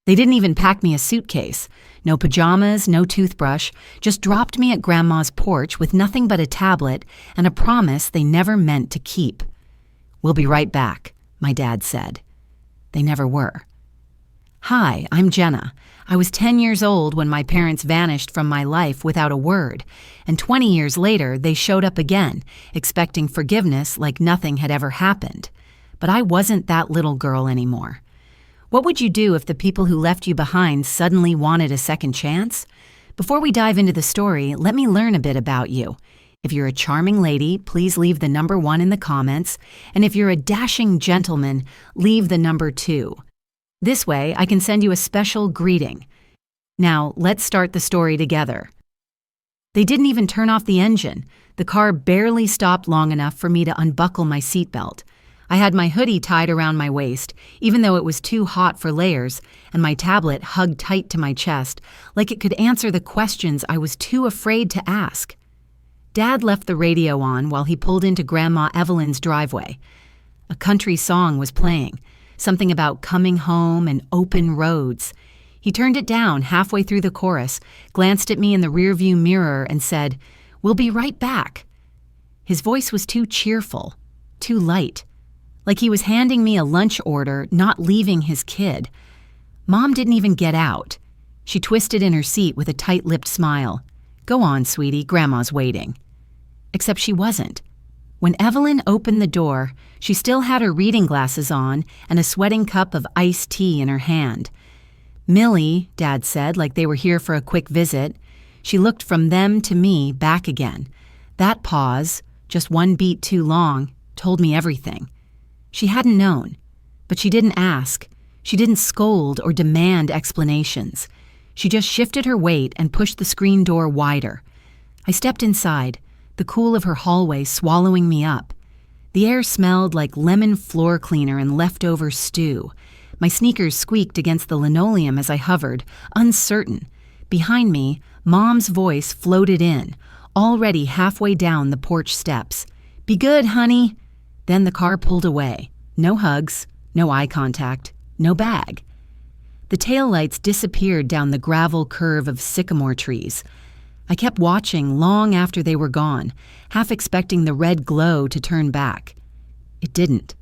They didn't even pack me a suitcase. No pajamas, no toothbrush, just dropped me at Grandma's porch with nothing but a tablet and a promise they never meant to keep. "We'll be right back," my dad said. They never were. Hi, I'm Jenna. I was 10 years old when my parents vanished from my life without a word, and 20 years later they showed up again, expecting forgiveness like nothing had ever happened. But I wasn't that little girl anymore. What would you do if the people who left you behind suddenly wanted a second chance? Before we dive into the story, let me learn a bit about you. If you're a charming lady, please leave the number 1 in the comments, and if you're a dashing gentleman, leave the number 2. This way, I can send you a special greeting. Now, let's start the story together. They didn't even turn off the engine. The car barely stopped long enough for me to unbuckle my seatbelt. I had my hoodie tied around my waist, even though it was too hot for layers, and my tablet hugged tight to my chest, like it could answer the questions I was too afraid to ask. Dad left the radio on while he pulled into Grandma Evelyn's driveway. A country song was playing, something about coming home and open roads. He turned it down halfway through the chorus, glanced at me in the rearview mirror, and said, "We'll be right back." His voice was too cheerful, too light. Like he was handing me a lunch order, not leaving his kid. Mom didn't even get out. She twisted in her seat with a tight-lipped smile. "Go on, sweetie, Grandma's waiting." Except she wasn't. When Evelyn opened the door, she still had her reading glasses on and a sweating cup of iced tea in her hand. "Millie," Dad said, like they were here for a quick visit. She looked from them to me, back again. That pause, just one beat too long, told me everything. She hadn't known, but she didn't ask. She didn't scold or demand explanations. She just shifted her weight and pushed the screen door wider. I stepped inside, the cool of her hallway swallowing me up. The air smelled like lemon floor cleaner and leftover stew. My sneakers squeaked against the linoleum as I hovered, uncertain. Behind me, Mom's voice floated in, already halfway down the porch steps. "Be good, honey." Then the car pulled away. No hugs, no eye contact, no bag. The taillights disappeared down the gravel curve of sycamore trees. I kept watching long after they were gone, half expecting the red glow to turn back. It didn't.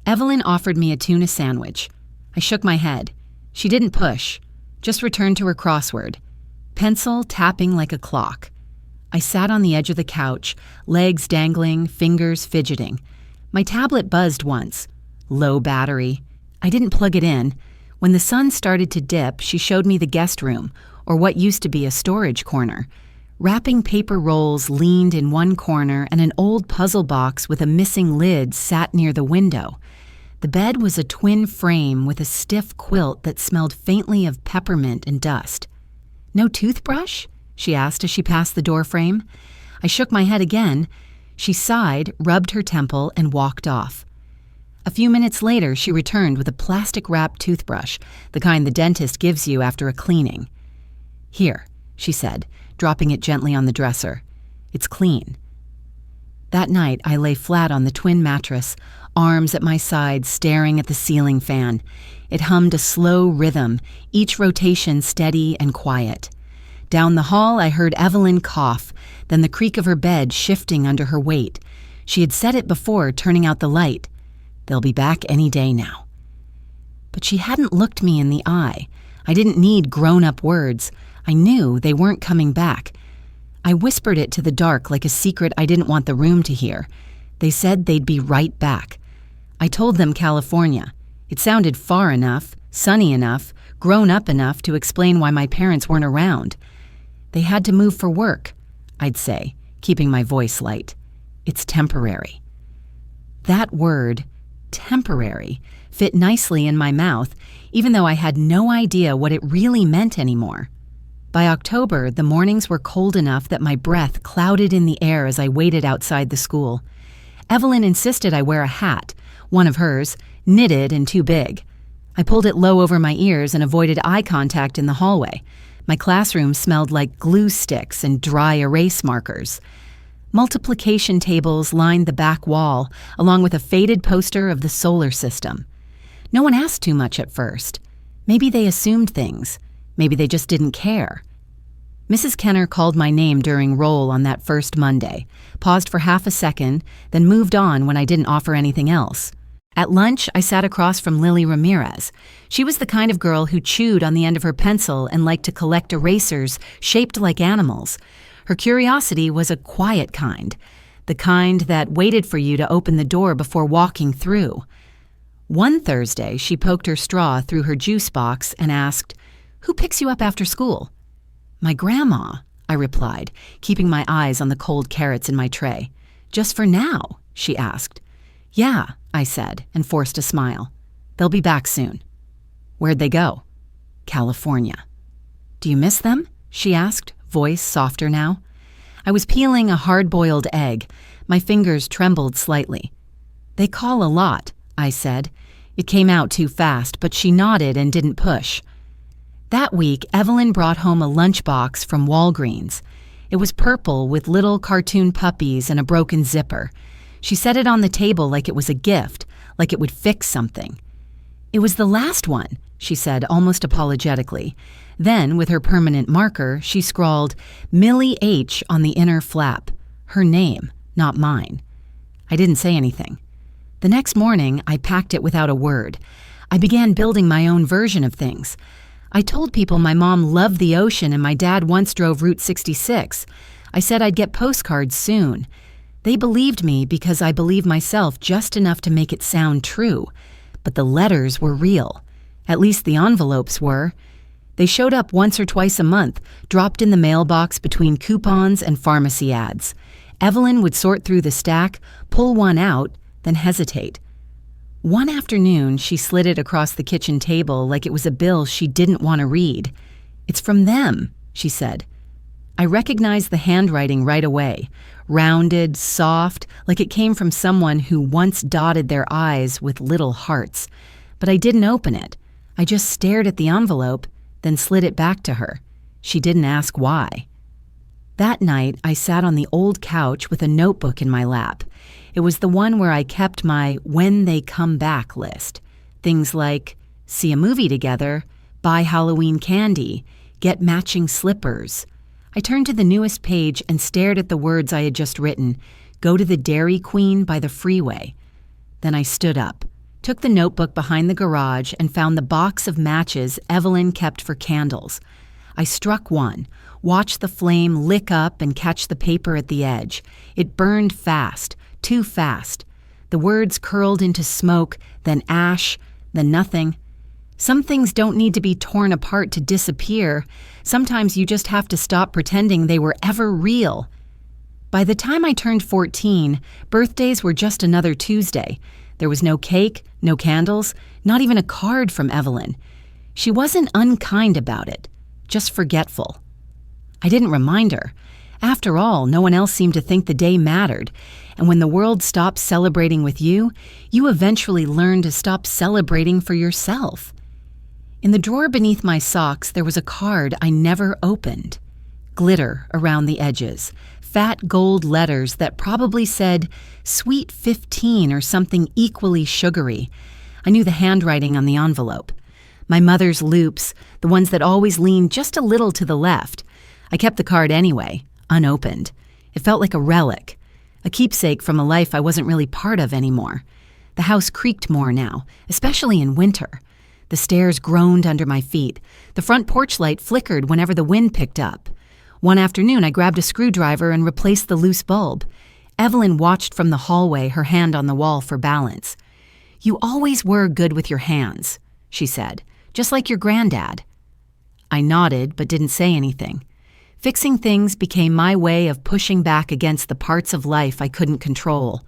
Evelyn offered me a tuna sandwich. I shook my head. She didn't push, just returned to her crossword, pencil tapping like a clock. I sat on the edge of the couch, legs dangling, fingers fidgeting. My tablet buzzed once. Low battery. I didn't plug it in. When the sun started to dip, she showed me the guest room, or what used to be a storage corner. Wrapping paper rolls leaned in one corner, and an old puzzle box with a missing lid sat near the window. The bed was a twin frame with a stiff quilt that smelled faintly of peppermint and dust. "No toothbrush?" she asked as she passed the doorframe. I shook my head again. She sighed, rubbed her temple, and walked off. A few minutes later, she returned with a plastic-wrapped toothbrush, the kind the dentist gives you after a cleaning. "Here," she said, dropping it gently on the dresser. "It's clean." That night, I lay flat on the twin mattress, arms at my sides, staring at the ceiling fan. It hummed a slow rhythm, each rotation steady and quiet. Down the hall, I heard Evelyn cough, then the creak of her bed shifting under her weight. She had said it before, turning out the light. They'll be back any day now. But she hadn't looked me in the eye. I didn't need grown-up words. I knew they weren't coming back. I whispered it to the dark like a secret I didn't want the room to hear. They said they'd be right back. I told them California. It sounded far enough, sunny enough, grown up enough to explain why my parents weren't around. They had to move for work, I'd say, keeping my voice light. It's temporary. That word, temporary, fit nicely in my mouth, even though I had no idea what it really meant anymore. By October, the mornings were cold enough that my breath clouded in the air as I waited outside the school. Evelyn insisted I wear a hat, one of hers, knitted and too big. I pulled it low over my ears and avoided eye contact in the hallway. My classroom smelled like glue sticks and dry erase markers. Multiplication tables lined the back wall, along with a faded poster of the solar system. No one asked too much at first. Maybe they assumed things. Maybe they just didn't care. Mrs. Kenner called my name during roll on that first Monday, paused for half a second, then moved on when I didn't offer anything else. At lunch, I sat across from Lily Ramirez. She was the kind of girl who chewed on the end of her pencil and liked to collect erasers shaped like animals. Her curiosity was a quiet kind, the kind that waited for you to open the door before walking through. One Thursday, she poked her straw through her juice box and asked, "Who picks you up after school?" "My grandma," I replied, keeping my eyes on the cold carrots in my tray. "Just for now?" she asked. "Yeah," I said, and forced a smile. "They'll be back soon." "Where'd they go?" "California." "Do you miss them?" she asked, voice softer now. I was peeling a hard-boiled egg. My fingers trembled slightly. "They call a lot," I said. It came out too fast, but she nodded and didn't push. That week, Evelyn brought home a lunchbox from Walgreens. It was purple with little cartoon puppies and a broken zipper. She set it on the table like it was a gift, like it would fix something. "It was the last one," she said almost apologetically. Then, with her permanent marker, she scrawled Millie H. on the inner flap. Her name, not mine. I didn't say anything. The next morning, I packed it without a word. I began building my own version of things. I told people my mom loved the ocean and my dad once drove Route 66. I said I'd get postcards soon. They believed me because I believed myself just enough to make it sound true. But the letters were real. At least the envelopes were. They showed up once or twice a month, dropped in the mailbox between coupons and pharmacy ads. Evelyn would sort through the stack, pull one out, then hesitate. One afternoon, she slid it across the kitchen table like it was a bill she didn't want to read. "It's from them," she said. I recognized the handwriting right away, rounded, soft, like it came from someone who once dotted their eyes with little hearts. But I didn't open it. I just stared at the envelope, then slid it back to her. She didn't ask why. That night, I sat on the old couch with a notebook in my lap. It was the one where I kept my when they come back list. Things like see a movie together, buy Halloween candy, get matching slippers. I turned to the newest page and stared at the words I had just written, go to the Dairy Queen by the freeway. Then I stood up, took the notebook behind the garage and found the box of matches Evelyn kept for candles. I struck one, watched the flame lick up and catch the paper at the edge. It burned fast, too fast. The words curled into smoke, then ash, then nothing. Some things don't need to be torn apart to disappear. Sometimes you just have to stop pretending they were ever real. By the time I turned 14, birthdays were just another Tuesday. There was no cake, no candles, not even a card from Evelyn. She wasn't unkind about it, just forgetful. I didn't remind her. After all, no one else seemed to think the day mattered. And when the world stops celebrating with you, you eventually learn to stop celebrating for yourself. In the drawer beneath my socks, there was a card I never opened. Glitter around the edges, fat gold letters that probably said Sweet 15 or something equally sugary. I knew the handwriting on the envelope. My mother's loops, the ones that always leaned just a little to the left. I kept the card anyway, unopened. It felt like a relic, a keepsake from a life I wasn't really part of anymore. The house creaked more now, especially in winter. The stairs groaned under my feet. The front porch light flickered whenever the wind picked up. One afternoon, I grabbed a screwdriver and replaced the loose bulb. Evelyn watched from the hallway, her hand on the wall for balance. "You always were good with your hands," she said, "just like your granddad." I nodded but didn't say anything. Fixing things became my way of pushing back against the parts of life I couldn't control.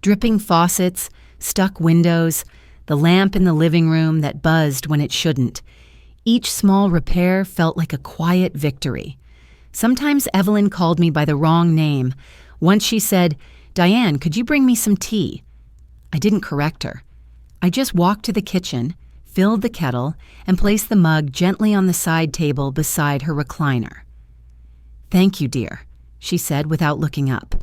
Dripping faucets, stuck windows, the lamp in the living room that buzzed when it shouldn't. Each small repair felt like a quiet victory. Sometimes Evelyn called me by the wrong name. Once she said, "Diane, could you bring me some tea?" I didn't correct her. I just walked to the kitchen, filled the kettle, and placed the mug gently on the side table beside her recliner. "Thank you, dear," she said without looking up.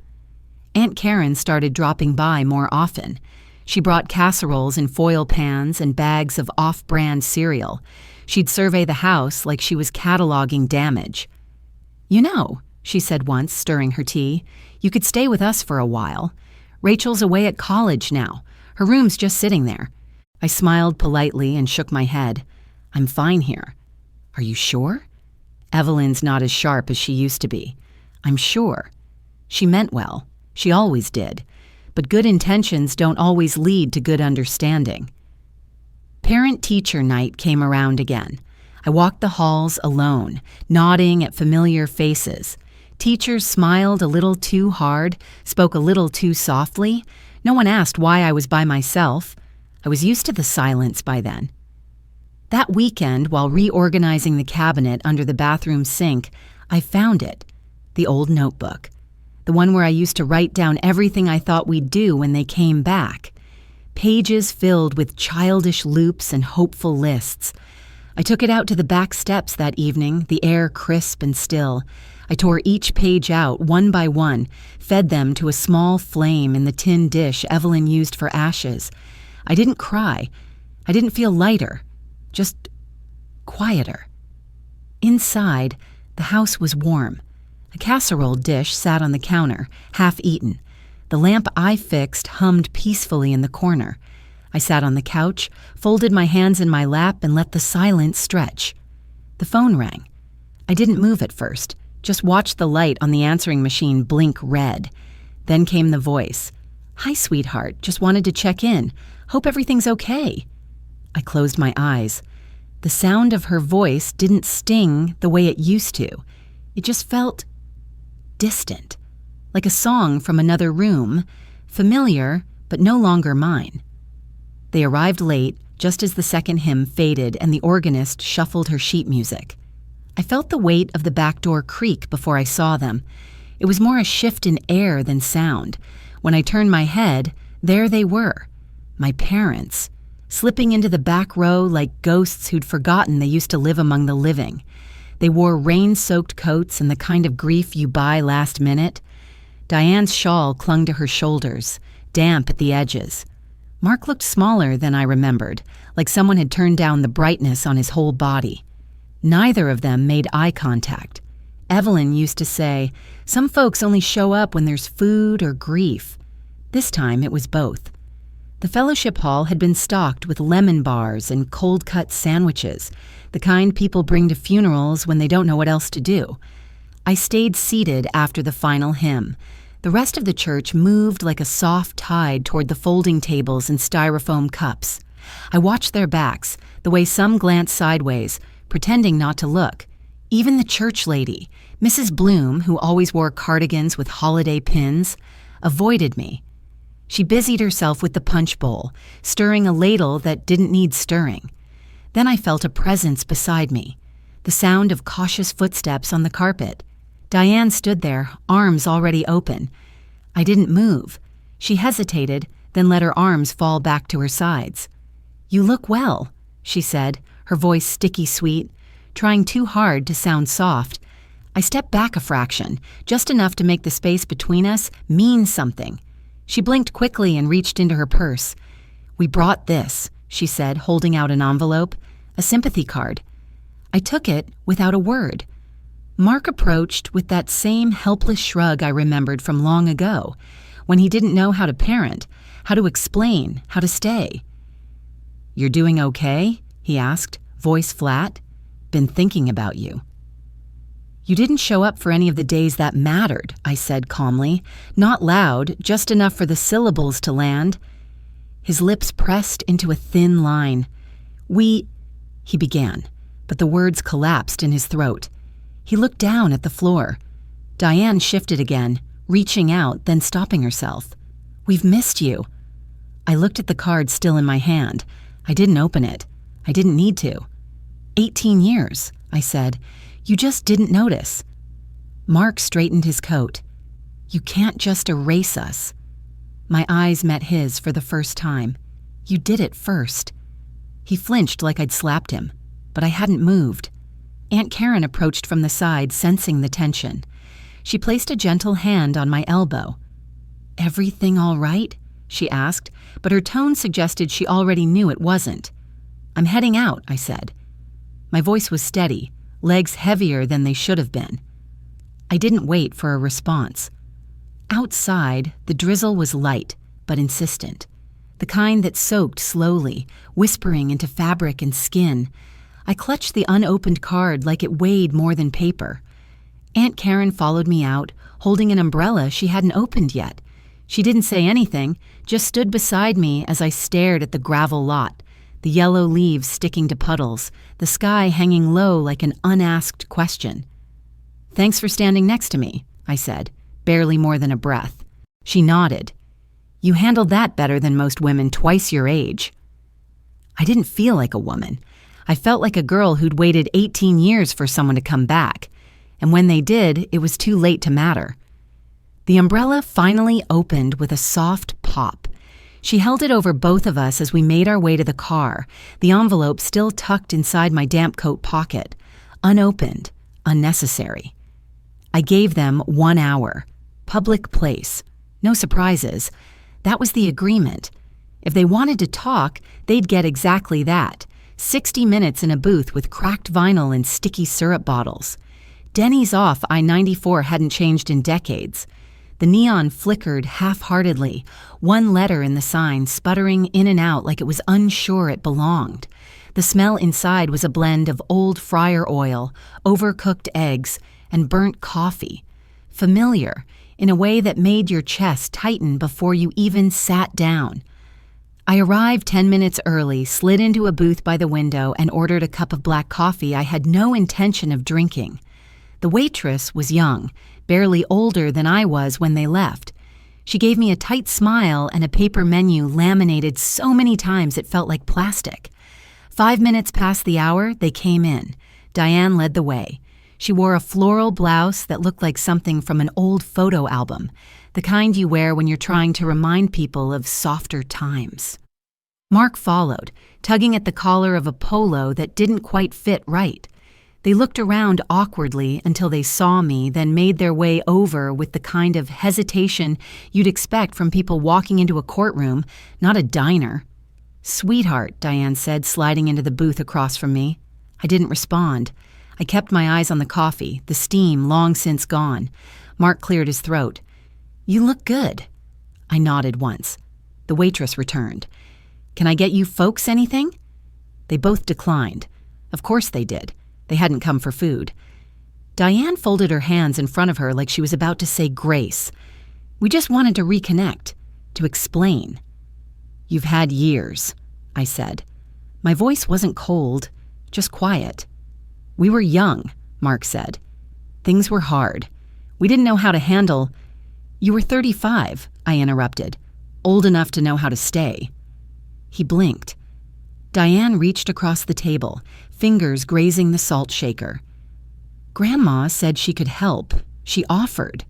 Aunt Karen started dropping by more often. She brought casseroles in foil pans and bags of off-brand cereal. She'd survey the house like she was cataloging damage. "You know," she said once, stirring her tea, "you could stay with us for a while. Rachel's away at college now. Her room's just sitting there." I smiled politely and shook my head. "I'm fine here." "Are you sure?" Evelyn's not as sharp as she used to be. "I'm sure." She meant well. She always did. But good intentions don't always lead to good understanding. Parent-teacher night came around again. I walked the halls alone, nodding at familiar faces. Teachers smiled a little too hard, spoke a little too softly. No one asked why I was by myself. I was used to the silence by then. That weekend, while reorganizing the cabinet under the bathroom sink, I found it, the old notebook. The one where I used to write down everything I thought we'd do when they came back. Pages filled with childish loops and hopeful lists. I took it out to the back steps that evening, the air crisp and still. I tore each page out, one by one, fed them to a small flame in the tin dish Evelyn used for ashes. I didn't cry. I didn't feel lighter, just quieter. Inside, the house was warm. A casserole dish sat on the counter, half eaten. The lamp I fixed hummed peacefully in the corner. I sat on the couch, folded my hands in my lap, and let the silence stretch. The phone rang. I didn't move at first, just watched the light on the answering machine blink red. Then came the voice. "Hi, sweetheart. Just wanted to check in. Hope everything's okay." I closed my eyes. The sound of her voice didn't sting the way it used to. It just felt distant, like a song from another room, familiar but no longer mine. They arrived late, just as the second hymn faded and the organist shuffled her sheet music. I felt the weight of the back door creak before I saw them. It was more a shift in air than sound. When I turned my head, there they were, my parents, slipping into the back row like ghosts who'd forgotten they used to live among the living. They wore rain-soaked coats and the kind of grief you buy last minute. Diane's shawl clung to her shoulders, damp at the edges. Mark looked smaller than I remembered, like someone had turned down the brightness on his whole body. Neither of them made eye contact. Evelyn used to say, "Some folks only show up when there's food or grief." This time it was both. The fellowship hall had been stocked with lemon bars and cold-cut sandwiches, the kind people bring to funerals when they don't know what else to do. I stayed seated after the final hymn. The rest of the church moved like a soft tide toward the folding tables and styrofoam cups. I watched their backs, the way some glanced sideways, pretending not to look. Even the church lady, Mrs. Bloom, who always wore cardigans with holiday pins, avoided me. She busied herself with the punch bowl, stirring a ladle that didn't need stirring. Then I felt a presence beside me, the sound of cautious footsteps on the carpet. Diane stood there, arms already open. I didn't move. She hesitated, then let her arms fall back to her sides. "You look well," she said, her voice sticky sweet, trying too hard to sound soft. I stepped back a fraction, just enough to make the space between us mean something. She blinked quickly and reached into her purse. "We brought this," she said, holding out an envelope, a sympathy card. I took it without a word. Mark approached with that same helpless shrug I remembered from long ago, when he didn't know how to parent, how to explain, how to stay. "You're doing okay?" he asked, voice flat. "Been thinking about you." "You didn't show up for any of the days that mattered," I said calmly. Not loud, just enough for the syllables to land. His lips pressed into a thin line. He began, but the words collapsed in his throat. He looked down at the floor. Diane shifted again, reaching out, then stopping herself. "We've missed you." I looked at the card still in my hand. I didn't open it. I didn't need to. 18 years, I said. "You just didn't notice." Mark straightened his coat. "You can't just erase us." My eyes met his for the first time. "You did it first." He flinched like I'd slapped him, but I hadn't moved. Aunt Karen approached from the side, sensing the tension. She placed a gentle hand on my elbow. "Everything all right?" she asked, but her tone suggested she already knew it wasn't. I'm heading out, I said. My voice was steady, legs heavier than they should have been. I didn't wait for a response. Outside, the drizzle was light, but insistent. The kind that soaked slowly, whispering into fabric and skin. I clutched the unopened card like it weighed more than paper. Aunt Karen followed me out, holding an umbrella she hadn't opened yet. She didn't say anything, just stood beside me as I stared at the gravel lot, the yellow leaves sticking to puddles, the sky hanging low like an unasked question. "Thanks for standing next to me," I said, barely more than a breath. She nodded. "You handled that better than most women twice your age." I didn't feel like a woman. I felt like a girl who'd waited 18 years for someone to come back. And when they did, it was too late to matter. The umbrella finally opened with a soft pop. She held it over both of us as we made our way to the car, the envelope still tucked inside my damp coat pocket, unopened, unnecessary. I gave them 1 hour. Public place. No surprises. That was the agreement. If they wanted to talk, they'd get exactly that. 60 minutes in a booth with cracked vinyl and sticky syrup bottles. Denny's off I-94 hadn't changed in decades. The neon flickered half-heartedly, one letter in the sign sputtering in and out like it was unsure it belonged. The smell inside was a blend of old fryer oil, overcooked eggs, and burnt coffee. Familiar, in a way that made your chest tighten before you even sat down. I arrived 10 minutes early, slid into a booth by the window, and ordered a cup of black coffee I had no intention of drinking. The waitress was young, barely older than I was when they left. She gave me a tight smile and a paper menu laminated so many times it felt like plastic. 5 minutes past the hour, they came in. Diane led the way. She wore a floral blouse that looked like something from an old photo album, the kind you wear when you're trying to remind people of softer times. Mark followed, tugging at the collar of a polo that didn't quite fit right. They looked around awkwardly until they saw me, then made their way over with the kind of hesitation you'd expect from people walking into a courtroom, not a diner. "Sweetheart," Diane said, sliding into the booth across from me. I didn't respond. I kept my eyes on the coffee, the steam long since gone. Mark cleared his throat. "You look good." I nodded once. The waitress returned. "Can I get you folks anything?" They both declined. Of course they did. They hadn't come for food. Diane folded her hands in front of her like she was about to say grace. "We just wanted to reconnect, to explain." "You've had years," I said. My voice wasn't cold, just quiet. "We were young," Mark said. "Things were hard. We didn't know how to handle—" "You were 35, I interrupted. "Old enough to know how to stay." He blinked. Diane reached across the table, fingers grazing the salt shaker. "Grandma said she could help. She offered."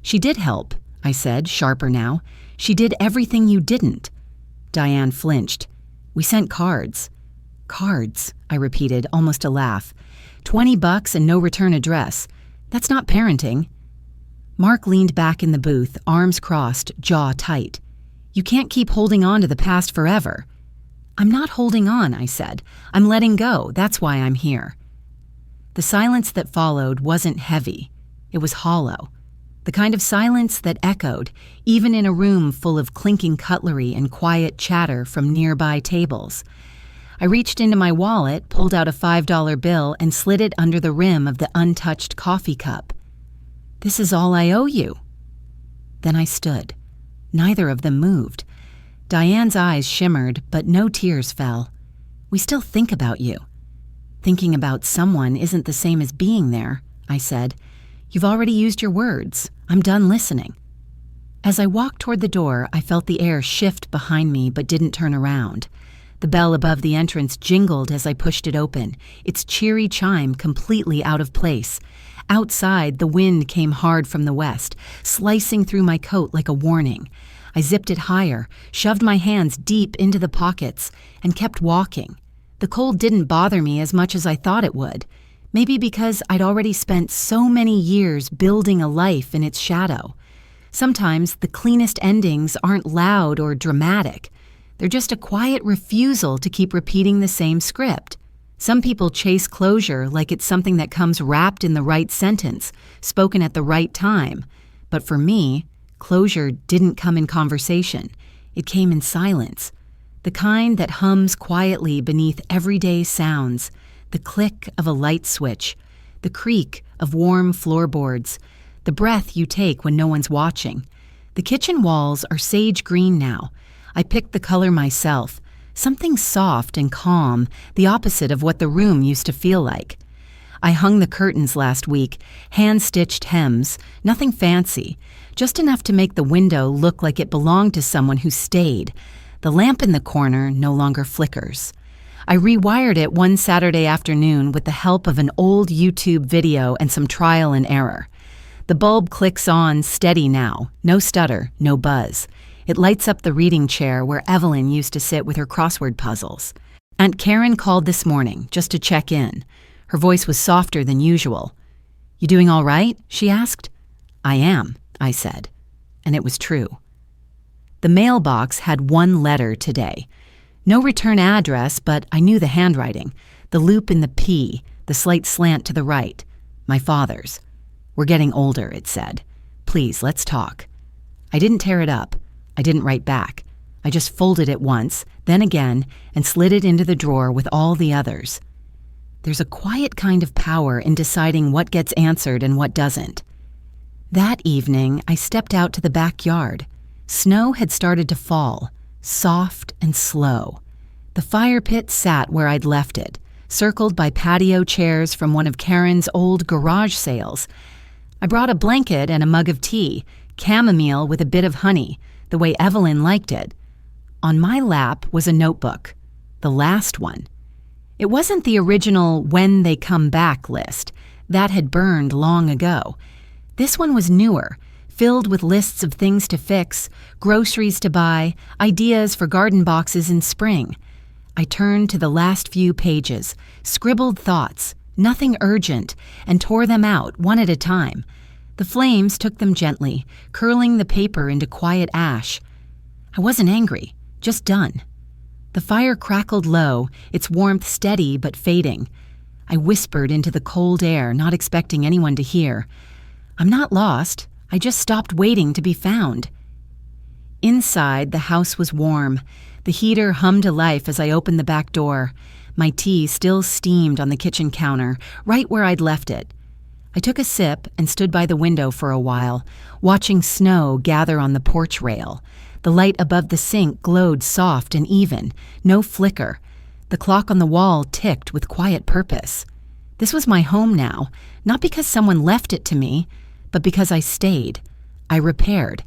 "She did help," I said, sharper now. "She did everything you didn't." Diane flinched. "We sent cards." "Cards," I repeated, almost a laugh. $20 and no return address. That's not parenting." Mark leaned back in the booth, arms crossed, jaw tight. "You can't keep holding on to the past forever." "I'm not holding on," I said. "I'm letting go. That's why I'm here." The silence that followed wasn't heavy. It was hollow. The kind of silence that echoed, even in a room full of clinking cutlery and quiet chatter from nearby tables. I reached into my wallet, pulled out a $5 bill, and slid it under the rim of the untouched coffee cup. "This is all I owe you." Then I stood. Neither of them moved. Diane's eyes shimmered, but no tears fell. "We still think about you." "Thinking about someone isn't the same as being there," I said. "You've already used your words. I'm done listening." As I walked toward the door, I felt the air shift behind me but didn't turn around. The bell above the entrance jingled as I pushed it open, its cheery chime completely out of place. Outside, the wind came hard from the west, slicing through my coat like a warning. I zipped it higher, shoved my hands deep into the pockets, and kept walking. The cold didn't bother me as much as I thought it would. Maybe because I'd already spent so many years building a life in its shadow. Sometimes the cleanest endings aren't loud or dramatic. They're just a quiet refusal to keep repeating the same script. Some people chase closure like it's something that comes wrapped in the right sentence, spoken at the right time. But for me, closure didn't come in conversation. It came in silence. The kind that hums quietly beneath everyday sounds, the click of a light switch, the creak of warm floorboards, the breath you take when no one's watching. The kitchen walls are sage green now. I picked the color myself, something soft and calm, the opposite of what the room used to feel like. I hung the curtains last week, hand-stitched hems, nothing fancy, just enough to make the window look like it belonged to someone who stayed. The lamp in the corner no longer flickers. I rewired it one Saturday afternoon with the help of an old YouTube video and some trial and error. The bulb clicks on steady now, no stutter, no buzz. It lights up the reading chair where Evelyn used to sit with her crossword puzzles. Aunt Karen called this morning just to check in. Her voice was softer than usual. "You doing all right?" she asked. "I am," I said. And it was true. The mailbox had one letter today. No return address, but I knew the handwriting. The loop in the P, the slight slant to the right. My father's. "We're getting older," it said. "Please, let's talk." I didn't tear it up. I didn't write back. I just folded it once, then again, and slid it into the drawer with all the others. There's a quiet kind of power in deciding what gets answered and what doesn't. That evening, I stepped out to the backyard. Snow had started to fall, soft and slow. The fire pit sat where I'd left it, circled by patio chairs from one of Karen's old garage sales. I brought a blanket and a mug of tea, chamomile with a bit of honey, the way Evelyn liked it. On my lap was a notebook, the last one. It wasn't the original "when they come back" list. That had burned long ago. This one was newer, filled with lists of things to fix, groceries to buy, ideas for garden boxes in spring. I turned to the last few pages, scribbled thoughts, nothing urgent, and tore them out one at a time. The flames took them gently, curling the paper into quiet ash. I wasn't angry, just done. The fire crackled low, its warmth steady but fading. I whispered into the cold air, not expecting anyone to hear. "I'm not lost. I just stopped waiting to be found." Inside, the house was warm. The heater hummed to life as I opened the back door. My tea still steamed on the kitchen counter, right where I'd left it. I took a sip and stood by the window for a while, watching snow gather on the porch rail. The light above the sink glowed soft and even, no flicker. The clock on the wall ticked with quiet purpose. This was my home now, not because someone left it to me, but because I stayed. I repaired.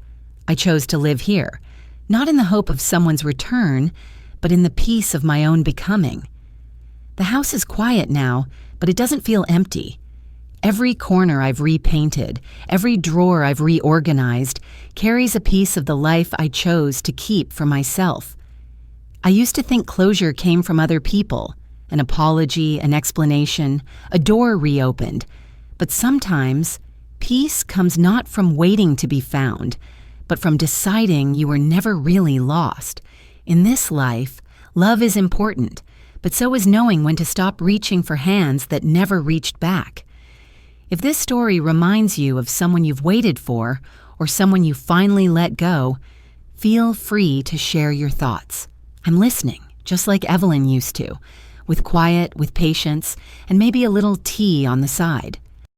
I chose to live here, not in the hope of someone's return, but in the peace of my own becoming. The house is quiet now, but it doesn't feel empty. Every corner I've repainted, every drawer I've reorganized, carries a piece of the life I chose to keep for myself. I used to think closure came from other people, an apology, an explanation, a door reopened. But sometimes, peace comes not from waiting to be found, but from deciding you were never really lost. In this life, love is important, but so is knowing when to stop reaching for hands that never reached back. If this story reminds you of someone you've waited for, or someone you finally let go, feel free to share your thoughts. I'm listening, just like Evelyn used to, with quiet, with patience, and maybe a little tea on the side.